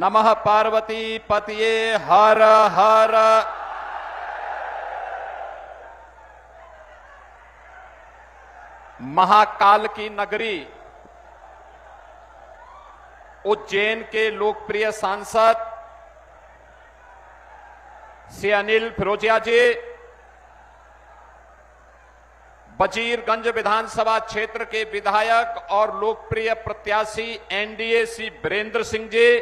नमः पार्वती पतये हर हर। महाकाल की नगरी उज्जैन के लोकप्रिय सांसद श्री अनिल फिरोजिया जी, वजीरगंज विधानसभा क्षेत्र के विधायक और लोकप्रिय प्रत्याशी एनडीए श्री वीरेंद्र सिंह जी,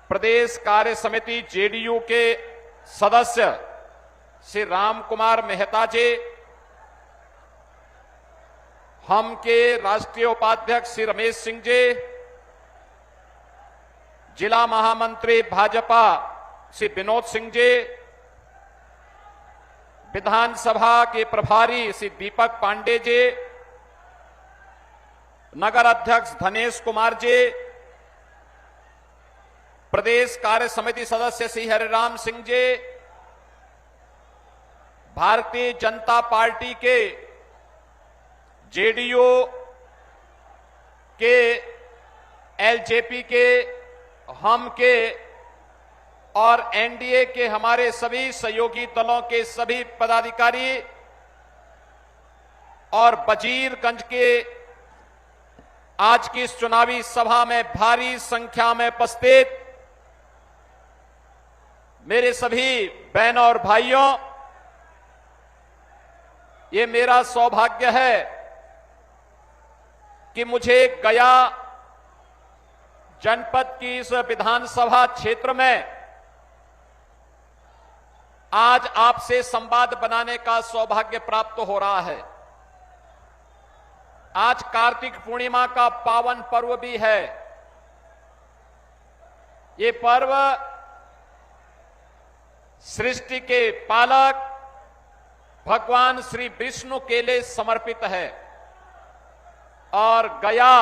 प्रदेश कार्य समिति जेडीयू के सदस्य श्री राम कुमार मेहता जी, हम के राष्ट्रीय उपाध्यक्ष श्री रमेश सिंह जी, जिला महामंत्री भाजपा श्री विनोद सिंह जी, विधानसभा के प्रभारी श्री दीपक पांडे जी, नगर अध्यक्ष धनेश कुमार जी, प्रदेश कार्य समिति सदस्य श्री हरिराम सिंह जी, भारतीय जनता पार्टी के जेडीयू के, एलजेपी के, हम के और एनडीए के हमारे सभी सहयोगी दलों के सभी पदाधिकारी और वजीरगंज के आज की इस चुनावी सभा में भारी संख्या में उपस्थित मेरे सभी बहनों और भाइयों, ये मेरा सौभाग्य है कि मुझे गया जनपद की इस विधानसभा क्षेत्र में आज आपसे संवाद बनाने का सौभाग्य प्राप्त हो रहा है। आज कार्तिक पूर्णिमा का पावन पर्व भी है। ये पर्व सृष्टि के पालक भगवान श्री विष्णु के लिए समर्पित है और गया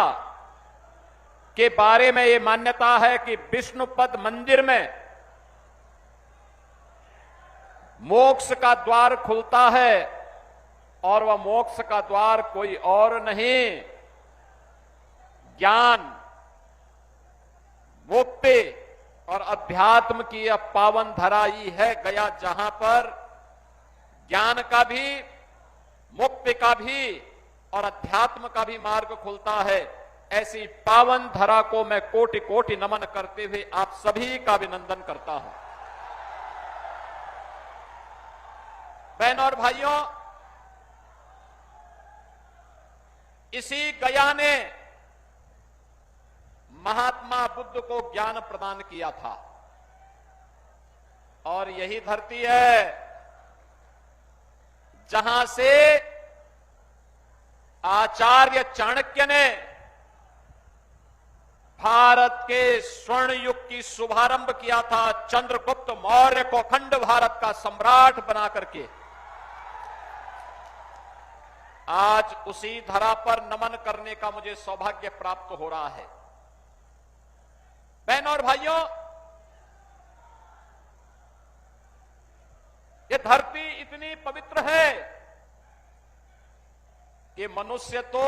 के बारे में ये मान्यता है कि विष्णुपद मंदिर में मोक्ष का द्वार खुलता है और वह मोक्ष का द्वार कोई और नहीं, ज्ञान, मुक्ति और अध्यात्म की यह पावन धरा ही है गया, जहां पर ज्ञान का भी, मुक्ति का भी और अध्यात्म का भी मार्ग खुलता है। ऐसी पावन धरा को मैं कोटि कोटि नमन करते हुए आप सभी का अभिनंदन करता हूं। बहनों और भाइयों, इसी गया ने महात्मा बुद्ध को ज्ञान प्रदान किया था और यही धरती है जहां से आचार्य चाणक्य ने भारत के स्वर्ण युग की शुभारंभ किया था, चंद्रगुप्त मौर्य को अखंड भारत का सम्राट बना करके। आज उसी धरा पर नमन करने का मुझे सौभाग्य प्राप्त हो रहा है। बहनों और भाइयों, ये धरती इतनी पवित्र है कि मनुष्य तो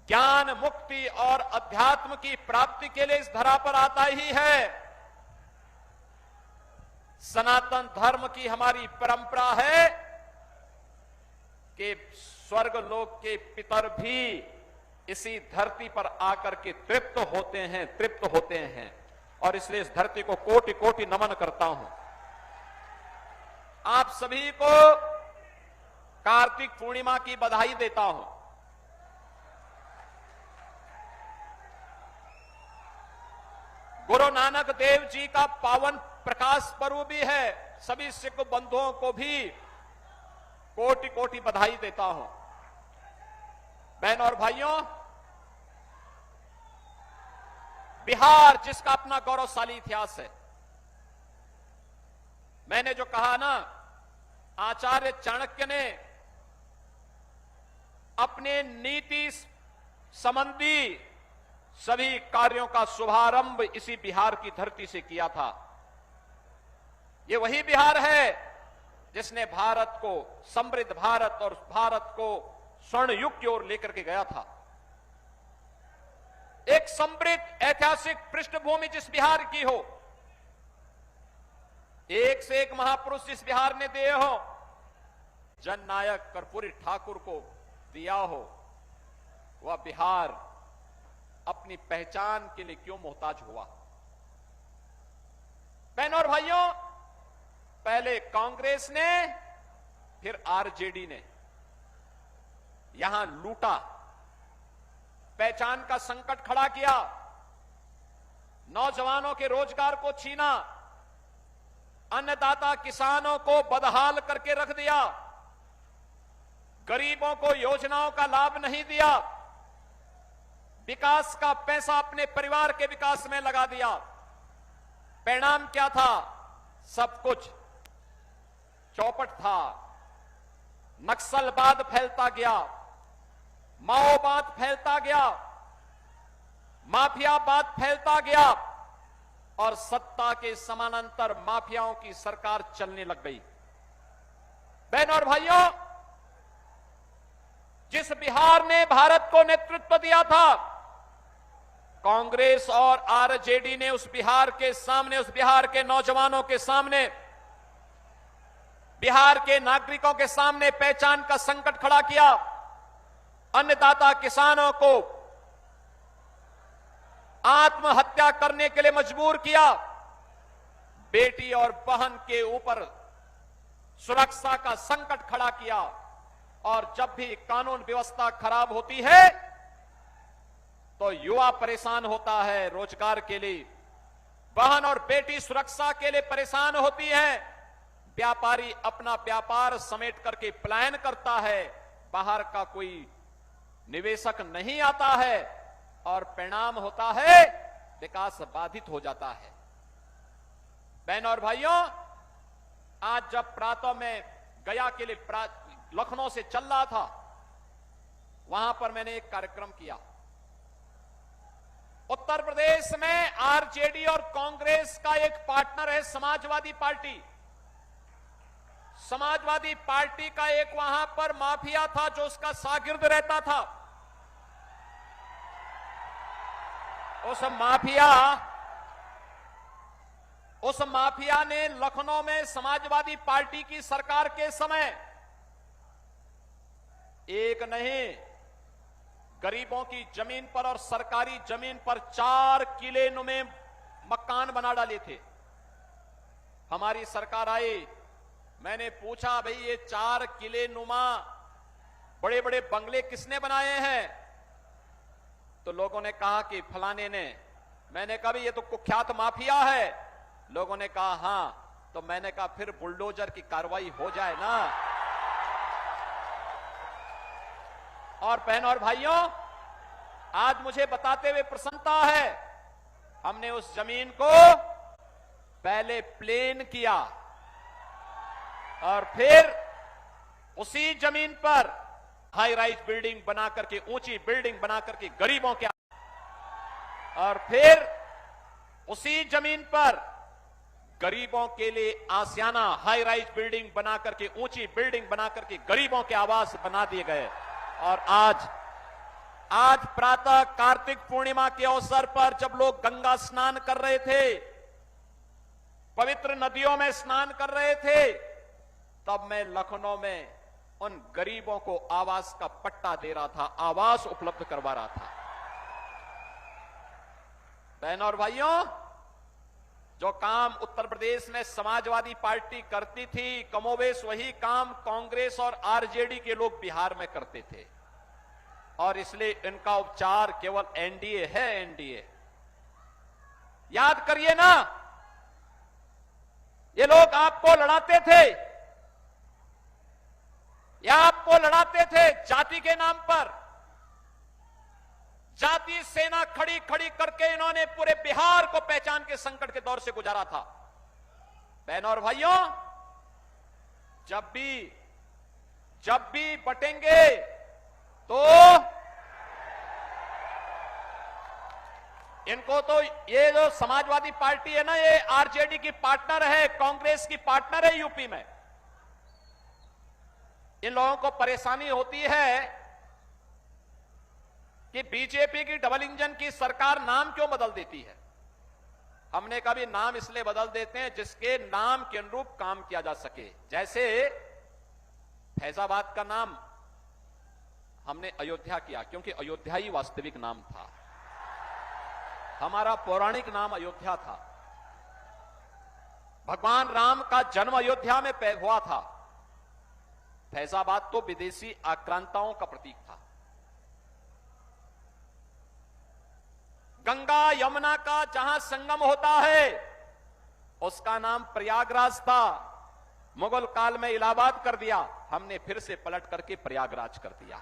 ज्ञान, मुक्ति और अध्यात्म की प्राप्ति के लिए इस धरा पर आता ही है। सनातन धर्म की हमारी परंपरा है कि स्वर्ग लोक के पितर भी इसी धरती पर आकर के तृप्त होते हैं और इसलिए इस धरती को कोटि कोटि नमन करता हूं। आप सभी को कार्तिक पूर्णिमा की बधाई देता हूं। गुरु नानक देव जी का पावन प्रकाश पर्व भी है। सभी सिख बंधुओं को भी कोटि कोटि बधाई देता हूं। बहनों और भाइयों, बिहार जिसका अपना गौरवशाली इतिहास है, मैंने जो कहा ना, आचार्य चाणक्य ने अपने नीति संबंधी सभी कार्यों का शुभारंभ इसी बिहार की धरती से किया था। ये वही बिहार है जिसने भारत को, समृद्ध भारत और भारत को स्वर्ण युग की ओर लेकर के गया था। एक समृद्ध ऐतिहासिक पृष्ठभूमि जिस बिहार की हो, एक से एक महापुरुष जिस बिहार ने दिए हो, जननायक कर्पूरी ठाकुर को दिया हो, वह बिहार अपनी पहचान के लिए क्यों मोहताज हुआ? बहनों और भाइयों, पहले कांग्रेस ने, फिर आरजेडी ने यहां लूटा, पहचान का संकट खड़ा किया, नौजवानों के रोजगार को छीना, अन्नदाता किसानों को बदहाल करके रख दिया, गरीबों को योजनाओं का लाभ नहीं दिया, विकास का पैसा अपने परिवार के विकास में लगा दिया। परिणाम क्या था? सब कुछ चौपट था। नक्सलवाद फैलता गया, माओवाद फैलता गया, माफियावाद फैलता गया और सत्ता के समानांतर माफियाओं की सरकार चलने लग गई। बहनों और भाइयों, जिस बिहार ने भारत को नेतृत्व दिया था, कांग्रेस और आरजेडी ने उस बिहार के सामने, उस बिहार के नौजवानों के सामने, बिहार के नागरिकों के सामने पहचान का संकट खड़ा किया। अन्नदाता किसानों को आत्महत्या करने के लिए मजबूर किया। बेटी और बहन के ऊपर सुरक्षा का संकट खड़ा किया। और जब भी कानून व्यवस्था खराब होती है तो युवा परेशान होता है रोजगार के लिए, बहन और बेटी सुरक्षा के लिए परेशान होती है, व्यापारी अपना व्यापार समेट करके पलायन करता है, बाहर का कोई निवेशक नहीं आता है और परिणाम होता है विकास बाधित हो जाता है। बहनों और भाइयों, आज जब प्रातः में गया के लिए लखनऊ से चल रहा था, वहां पर मैंने एक कार्यक्रम किया। उत्तर प्रदेश में आरजेडी और कांग्रेस का एक पार्टनर है समाजवादी पार्टी। समाजवादी पार्टी का एक वहां पर माफिया था जो उसका शागिर्द रहता था। उस माफिया ने लखनऊ में समाजवादी पार्टी की सरकार के समय एक नहीं, गरीबों की जमीन पर और सरकारी जमीन पर 4 किले नुमे मकान बना डाले थे। हमारी सरकार आई, मैंने पूछा, भाई ये 4 किले नुमा बड़े बड़े बंगले किसने बनाए हैं? तो लोगों ने कहा कि फलाने ने। मैंने कहा, ये तो कुख्यात माफिया है। लोगों ने कहा हां। तो मैंने कहा फिर बुलडोजर की कार्रवाई हो जाए ना। और बहनों और भाइयों, आज मुझे बताते हुए प्रसन्नता है, हमने उस जमीन को पहले प्लेन किया और फिर उसी जमीन पर हाई राइज बिल्डिंग बना करके, ऊंची बिल्डिंग बना करके गरीबों के, और फिर उसी जमीन पर गरीबों के लिए आसियाना हाई राइज बिल्डिंग बना करके, ऊंची बिल्डिंग बना करके गरीबों के आवास बना दिए गए। और आज प्रातः कार्तिक पूर्णिमा के अवसर पर जब लोग गंगा स्नान कर रहे थे, पवित्र नदियों में स्नान कर रहे थे, तब मैं लखनऊ में उन गरीबों को आवास का पट्टा दे रहा था, आवास उपलब्ध करवा रहा था। बहनों और भाइयों, जो काम उत्तर प्रदेश में समाजवादी पार्टी करती थी, कमोबेश वही काम कांग्रेस और आरजेडी के लोग बिहार में करते थे। और इसलिए इनका उपचार केवल एनडीए है। एनडीए याद करिए ना, ये लोग आपको लड़ाते थे, या आपको लड़ाते थे जाति के नाम पर। जाति सेना खड़ी खड़ी करके इन्होंने पूरे बिहार को पहचान के संकट के दौर से गुजारा था। बहनों और भाइयों, जब भी बटेंगे तो इनको, तो ये जो समाजवादी पार्टी है ना, ये आरजेडी की पार्टनर है, कांग्रेस की पार्टनर है यूपी में। इन लोगों को परेशानी होती है कि बीजेपी की डबल इंजन की सरकार नाम क्यों बदल देती है। हमने कहा भी नाम इसलिए बदल देते हैं जिसके नाम के अनुरूप काम किया जा सके। जैसे फैजाबाद का नाम हमने अयोध्या किया क्योंकि अयोध्या ही वास्तविक नाम था। हमारा पौराणिक नाम अयोध्या था। भगवान राम का जन्म अयोध्या में हुआ था। फैजाबाद तो विदेशी आक्रांताओं का प्रतीक था। गंगा यमुना का जहां संगम होता है उसका नाम प्रयागराज था। मुगल काल में इलाहाबाद कर दिया, हमने फिर से पलट करके प्रयागराज कर दिया।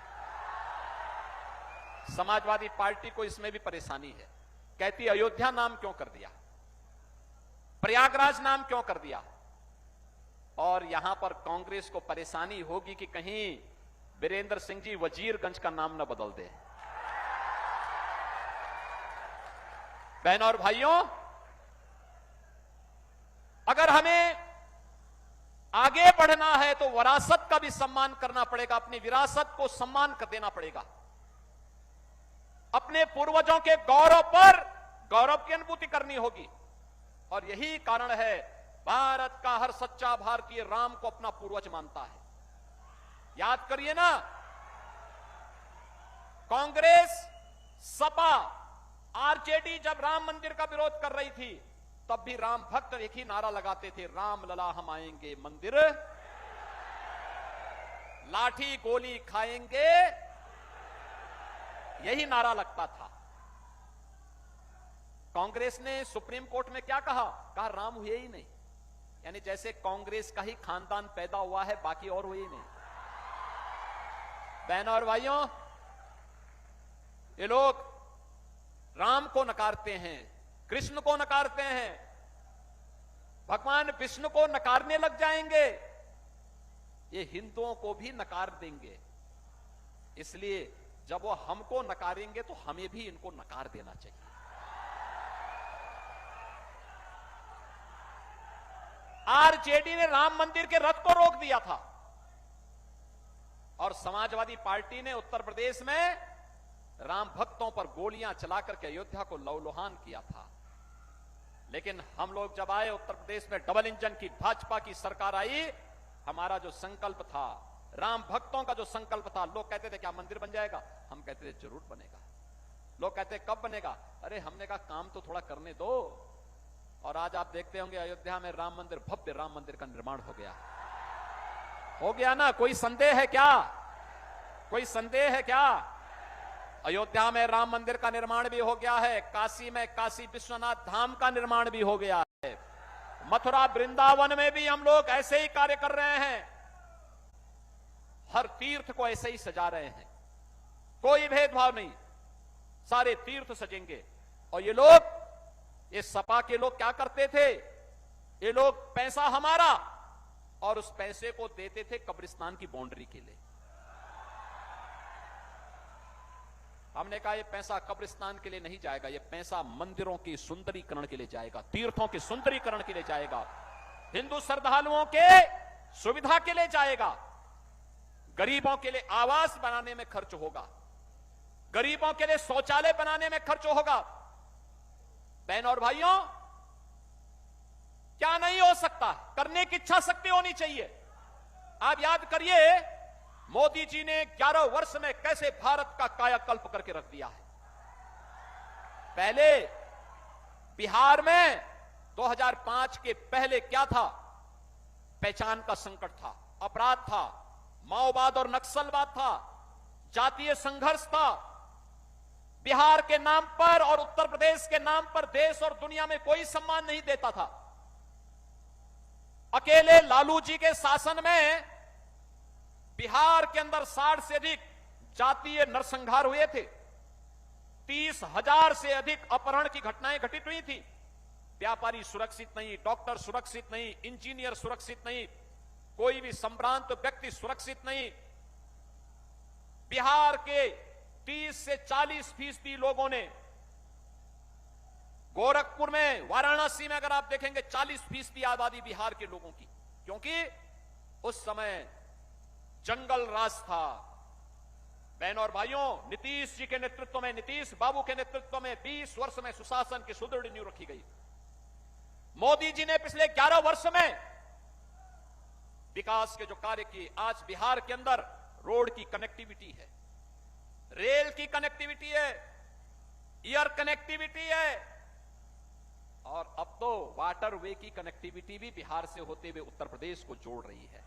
समाजवादी पार्टी को इसमें भी परेशानी है, कहती अयोध्या नाम क्यों कर दिया, प्रयागराज नाम क्यों कर दिया। और यहां पर कांग्रेस को परेशानी होगी कि कहीं वीरेंद्र सिंह जी वजीरगंज का नाम न बदल दे। बहनों और भाइयों, अगर हमें आगे बढ़ना है तो विरासत का भी सम्मान करना पड़ेगा, अपनी विरासत को सम्मान कर देना पड़ेगा। अपने पूर्वजों के गौरव पर गौरव की अनुभूति करनी होगी। और यही कारण है भारत का हर सच्चा भारतीय राम को अपना पूर्वज मानता है। याद करिए ना, कांग्रेस, सपा, आरजेडी जब राम मंदिर का विरोध कर रही थी तब भी राम भक्त एक ही नारा लगाते थे, राम लला हम आएंगे मंदिर, लाठी गोली खाएंगे, यही नारा लगता था। कांग्रेस ने सुप्रीम कोर्ट में क्या कहा, राम हुए ही नहीं, यानी जैसे कांग्रेस का ही खानदान पैदा हुआ है, बाकी और हुए ही नहीं। बहनों और भाइयों, ये लोग राम को नकारते हैं, कृष्ण को नकारते हैं, भगवान विष्णु को नकारने लग जाएंगे, ये हिंदुओं को भी नकार देंगे। इसलिए जब वो हमको नकारेंगे तो हमें भी इनको नकार देना चाहिए। आरजेडी ने राम मंदिर के रथ को रोक दिया था और समाजवादी पार्टी ने उत्तर प्रदेश में राम भक्तों पर गोलियां चलाकर के अयोध्या को लहूलुहान किया था। लेकिन हम लोग जब आए उत्तर प्रदेश में, डबल इंजन की भाजपा की सरकार आई, हमारा जो संकल्प था, राम भक्तों का जो संकल्प था, लोग कहते थे क्या मंदिर बन जाएगा, हम कहते थे जरूर बनेगा। लोग कहते कब बनेगा, अरे हमने कहा काम तो थोड़ा करने दो। और आज आप देखते होंगे अयोध्या में राम मंदिर, भव्य राम मंदिर का निर्माण हो गया ना। कोई संदेह है क्या, कोई संदेह है क्या। अयोध्या में राम मंदिर का निर्माण भी हो गया है, काशी में काशी विश्वनाथ धाम का निर्माण भी हो गया है, मथुरा वृंदावन में भी हम लोग ऐसे ही कार्य कर रहे हैं। हर तीर्थ को ऐसे ही सजा रहे हैं, कोई भेदभाव नहीं, सारे तीर्थ सजेंगे। और ये लोग, ये सपा के लोग क्या करते थे, ये लोग पैसा हमारा, और उस पैसे को देते थे कब्रिस्तान की बाउंड्री के लिए। हमने कहा ये पैसा कब्रिस्तान के लिए नहीं जाएगा, ये पैसा मंदिरों की सुंदरीकरण के लिए जाएगा, तीर्थों के सुंदरीकरण के लिए जाएगा, हिंदू श्रद्धालुओं के सुविधा के लिए जाएगा, गरीबों के लिए आवास बनाने में खर्च होगा, गरीबों के लिए शौचालय बनाने में खर्च होगा। बहनों और भाइयों, क्या नहीं हो सकता, करने की इच्छा शक्ति होनी चाहिए। आप याद करिए मोदी जी ने 11 वर्ष में कैसे भारत का कायाकल्प करके रख दिया है। पहले बिहार में 2005 के पहले क्या था, पहचान का संकट था, अपराध था, माओवाद और नक्सलवाद था, जातीय संघर्ष था। बिहार के नाम पर और उत्तर प्रदेश के नाम पर देश और दुनिया में कोई सम्मान नहीं देता था। अकेले लालू जी के शासन में बिहार के अंदर 60 से अधिक जातीय नरसंहार हुए थे, 30,000 से अधिक अपहरण की घटनाएं घटित हुई थी। व्यापारी सुरक्षित नहीं, डॉक्टर सुरक्षित नहीं, इंजीनियर सुरक्षित नहीं, कोई भी संभ्रांत व्यक्ति सुरक्षित नहीं। बिहार के 30 से 40% लोगों ने, गोरखपुर में, वाराणसी में अगर आप देखेंगे 40% आबादी बिहार के लोगों की, क्योंकि उस समय जंगल राज था, बहनों और भाइयों, नीतीश जी के नेतृत्व में, नीतीश बाबू के नेतृत्व में 20 वर्ष में सुशासन की सुदृढ़ नींव रखी गई। मोदी जी ने पिछले 11 वर्ष में विकास के जो कार्य किए, आज बिहार के अंदर रोड की कनेक्टिविटी है, रेल की कनेक्टिविटी है, एयर कनेक्टिविटी है, और अब तो वाटरवे की कनेक्टिविटी भी बिहार से होते हुए उत्तर प्रदेश को जोड़ रही है।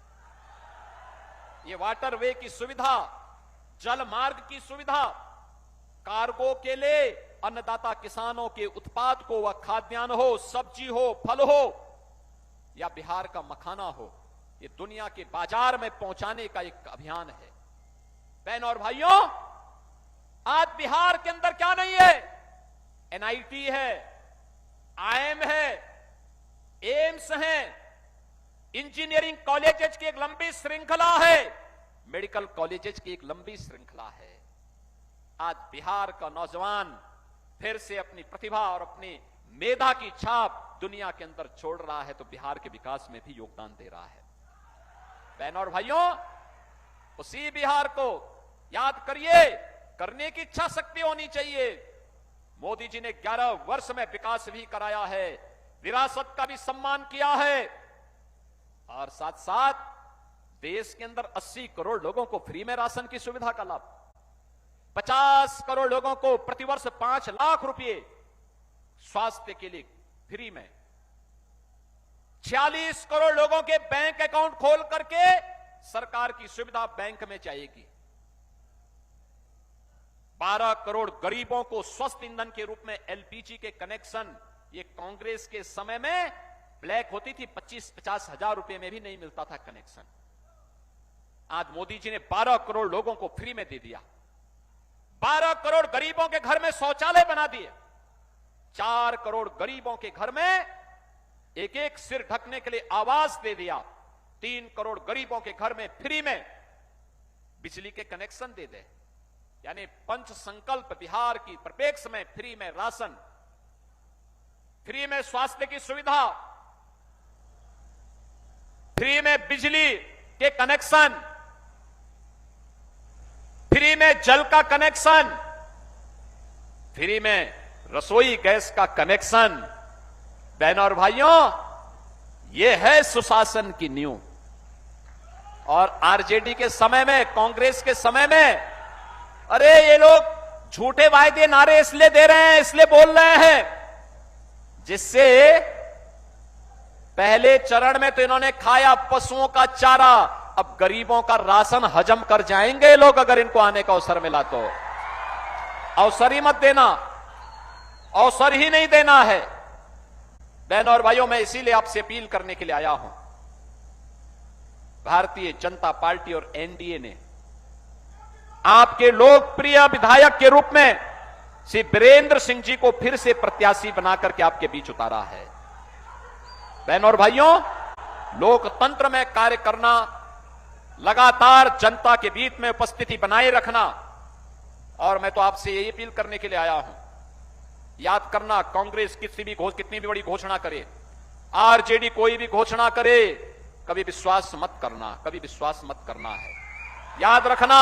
ये वाटरवे की सुविधा, जल मार्ग की सुविधा, कार्गो के लिए अन्नदाता किसानों के उत्पाद को, वह खाद्यान्न हो, सब्जी हो, फल हो या बिहार का मखाना हो, ये दुनिया के बाजार में पहुंचाने का एक अभियान है। बहनों और भाइयों, आज बिहार के अंदर क्या नहीं है? एनआईटी है, आईएम है, एम्स है, इंजीनियरिंग कॉलेजेस की एक लंबी श्रृंखला है, मेडिकल कॉलेजेस की एक लंबी श्रृंखला है। आज बिहार का नौजवान फिर से अपनी प्रतिभा और अपनी मेधा की छाप दुनिया के अंदर छोड़ रहा है, तो बिहार के विकास में भी योगदान दे रहा है। बहनों और भाइयों, उसी बिहार को याद करिए, करने की इच्छा शक्ति होनी चाहिए। मोदी जी ने 11 वर्ष में विकास भी कराया है, विरासत का भी सम्मान किया है, और साथ साथ देश के अंदर 80 करोड़ लोगों को फ्री में राशन की सुविधा का लाभ, 50 करोड़ लोगों को प्रतिवर्ष 5 लाख रुपए स्वास्थ्य के लिए फ्री में, 46 करोड़ लोगों के बैंक अकाउंट खोल करके सरकार की सुविधा बैंक में जाएगी, 12 करोड़ गरीबों को स्वस्थ ईंधन के रूप में एलपीजी के कनेक्शन, ये कांग्रेस के समय में ब्लैक होती थी, 25-50 हजार रुपए में भी नहीं मिलता था कनेक्शन। आज मोदी जी ने 12 करोड़ लोगों को फ्री में दे दिया, 12 करोड़ गरीबों के घर में शौचालय बना दिए, 4 करोड़ गरीबों के घर में एक एक सिर ढकने के लिए आवास दे दिया, 3 करोड़ गरीबों के घर में फ्री में बिजली के कनेक्शन दे दे। यानी पंच संकल्प बिहार की परिप्रेक्ष्य में फ्री में राशन, फ्री में स्वास्थ्य की सुविधा, फ्री में बिजली के कनेक्शन, फ्री में जल का कनेक्शन, फ्री में रसोई गैस का कनेक्शन। बहनों और भाइयों, यह है सुशासन की नींव। और आरजेडी के समय में, कांग्रेस के समय में, अरे ये लोग झूठे वायदे नारे इसलिए दे रहे हैं, इसलिए बोल रहे हैं, जिससे पहले चरण में तो इन्होंने खाया पशुओं का चारा, अब गरीबों का राशन हजम कर जाएंगे लोग अगर इनको आने का अवसर मिला तो। अवसर ही मत देना, अवसर ही नहीं देना है। बहनों और भाइयों, मैं इसीलिए आपसे अपील करने के लिए आया हूं। भारतीय जनता पार्टी और एनडीए ने आपके लोकप्रिय विधायक के रूप में श्री बीरेंद्र सिंह जी को फिर से प्रत्याशी बनाकर के आपके बीच उतारा है। बहनों और भाइयों, लोकतंत्र में कार्य करना, लगातार जनता के बीच में उपस्थिति बनाए रखना, और मैं तो आपसे यही अपील करने के लिए आया हूं। याद करना, कांग्रेस कितनी भी बड़ी घोषणा करे, आरजेडी कोई भी घोषणा करे, कभी विश्वास मत करना, कभी विश्वास मत करना है। याद रखना,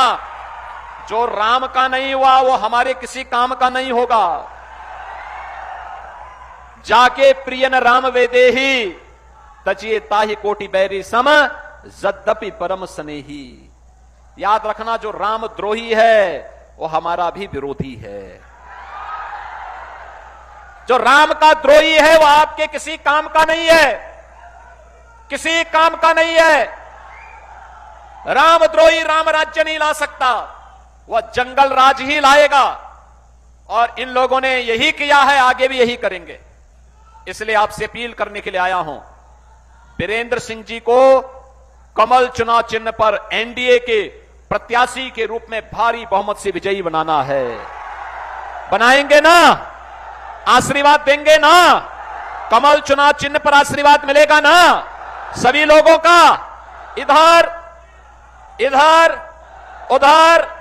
जो राम का नहीं हुआ वो हमारे किसी काम का नहीं होगा। जाके प्रियन राम वेदेही, तजिए ताहि कोटि बैरी सम, यद्यपि परम स्नेही। याद रखना, जो राम द्रोही है वो हमारा भी विरोधी है। जो राम का द्रोही है वो आपके किसी काम का नहीं है, किसी काम का नहीं है। राम द्रोही राम राज्य नहीं ला सकता, वह जंगल राज ही लाएगा, और इन लोगों ने यही किया है, आगे भी यही करेंगे। इसलिए आपसे अपील करने के लिए आया हूं, बीरेंद्र सिंह जी को कमल चुनाव चिन्ह पर एनडीए के प्रत्याशी के रूप में भारी बहुमत से विजयी बनाना है। बनाएंगे ना? आशीर्वाद देंगे ना? कमल चुनाव चिन्ह पर आशीर्वाद मिलेगा ना सभी लोगों का? इधर इधर उधर।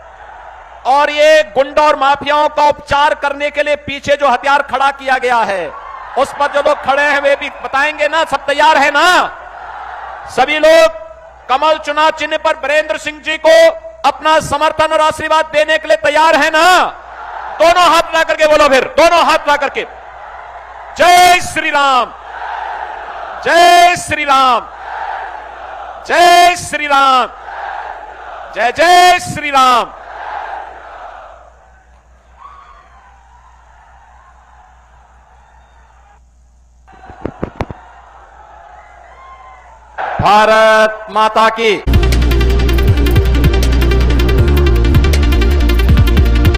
और ये गुंडा और माफियाओं का उपचार करने के लिए पीछे जो हथियार खड़ा किया गया है, उस पर जो लोग खड़े हैं वे भी बताएंगे ना, सब तैयार है ना? सभी लोग कमल चुनाव चिन्ह पर बीरेंद्र सिंह जी को अपना समर्थन और आशीर्वाद देने के लिए तैयार है ना? दोनों हाथ ला करके बोलो, फिर दोनों हाथ ला करके जय श्री राम, जय श्री राम, जय श्री राम, जय जय श्री राम। भारत माता की।